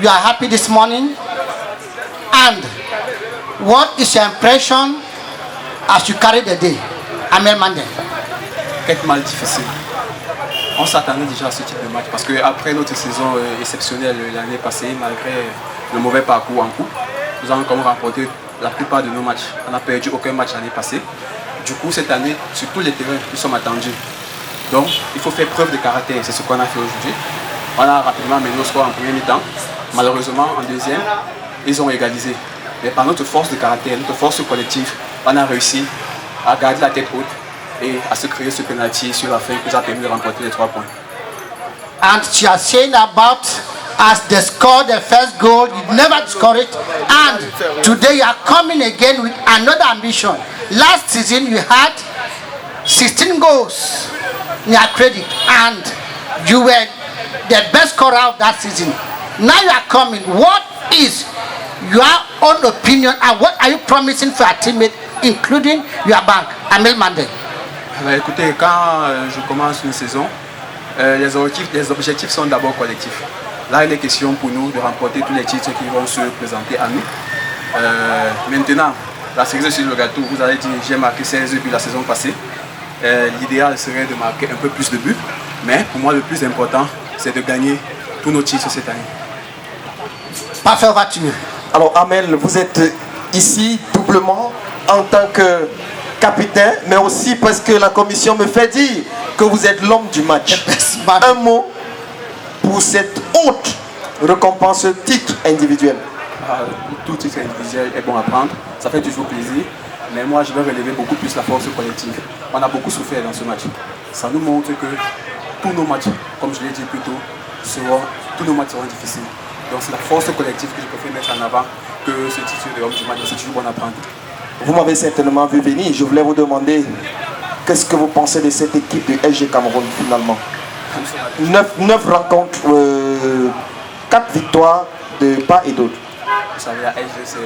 you are happy this morning? And what is your impression as you carry the day? Amel Manden. Quelques matchs difficiles. On s'attendait déjà à ce type de match parce qu'après notre saison exceptionnelle l'année passée, malgré le mauvais parcours en coupe, nous avons quand même remporté la plupart de nos matchs. On n'a perdu aucun match l'année passée. Du coup, cette année, sur tous les terrains, nous sommes attendus. Donc, il faut faire preuve de caractère. C'est ce qu'on a fait aujourd'hui. On a rapidement mené au score en premier mi-temps. Malheureusement, en deuxième, ils ont égalisé. Mais par notre force de caractère, notre force collective, on a réussi à garder la tête haute et à se créer ce penalty sur la fin qui nous a permis de remporter les 3 points. And you are saying about as they scored the first goal, you never scored it, and today you are coming again with another ambition. Last season you had 16 goals in your credit, and you were the best scorer of that season. Now you are coming. What is your own opinion, and what are you promising for your teammates, including your bank, Amel Manden? Écoutez, quand je commence une saison, les objectifs sont d'abord collectifs. Là, il est question pour nous de remporter tous les titres qui vont se présenter à nous. Maintenant, la cerise sur le gâteau, vous avez dit j'ai marqué 16 buts la saison passée. L'idéal serait de marquer un peu plus de buts, mais pour moi le plus important, c'est de gagner tous nos titres cette année. Parfait, vas-tu. Alors Amel, vous êtes ici doublement en tant que capitaine, mais aussi parce que la commission me fait dire que vous êtes l'homme du match. Un mot pour cette haute récompense titre individuel. Tout titre individuel est bon à prendre, ça fait toujours plaisir, mais moi je vais relever beaucoup plus la force collective. On a beaucoup souffert dans ce match. Ça nous montre que tous nos matchs, comme je l'ai dit plus tôt, tous nos matchs seront difficiles. Donc c'est la force collective que je préfère mettre en avant que ce titre de homme du match, c'est toujours bon à prendre. Vous m'avez certainement vu venir, je voulais vous demander qu'est-ce que vous pensez de cette équipe de SG Cameroun finalement. 9 rencontres, 4 victoires de part et d'autre. Vous savez, la SG c'est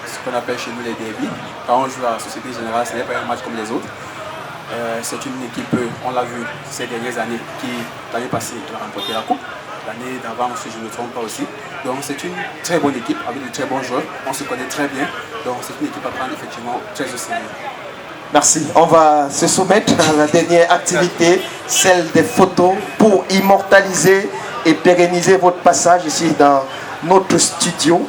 ce qu'on appelle chez nous les derbies. Quand on joue à la Société Générale, ce n'est pas un match comme les autres. C'est une équipe, on l'a vu ces dernières années, qui l'année passée a remporté la coupe. L'année d'avant, si je ne me trompe pas aussi. Donc c'est une très bonne équipe avec de très bons joueurs. On se connaît très bien. Donc c'est une équipe à prendre effectivement très au sérieux. Merci. On va se soumettre à la dernière activité, celle des photos pour immortaliser et pérenniser votre passage ici dans notre studio.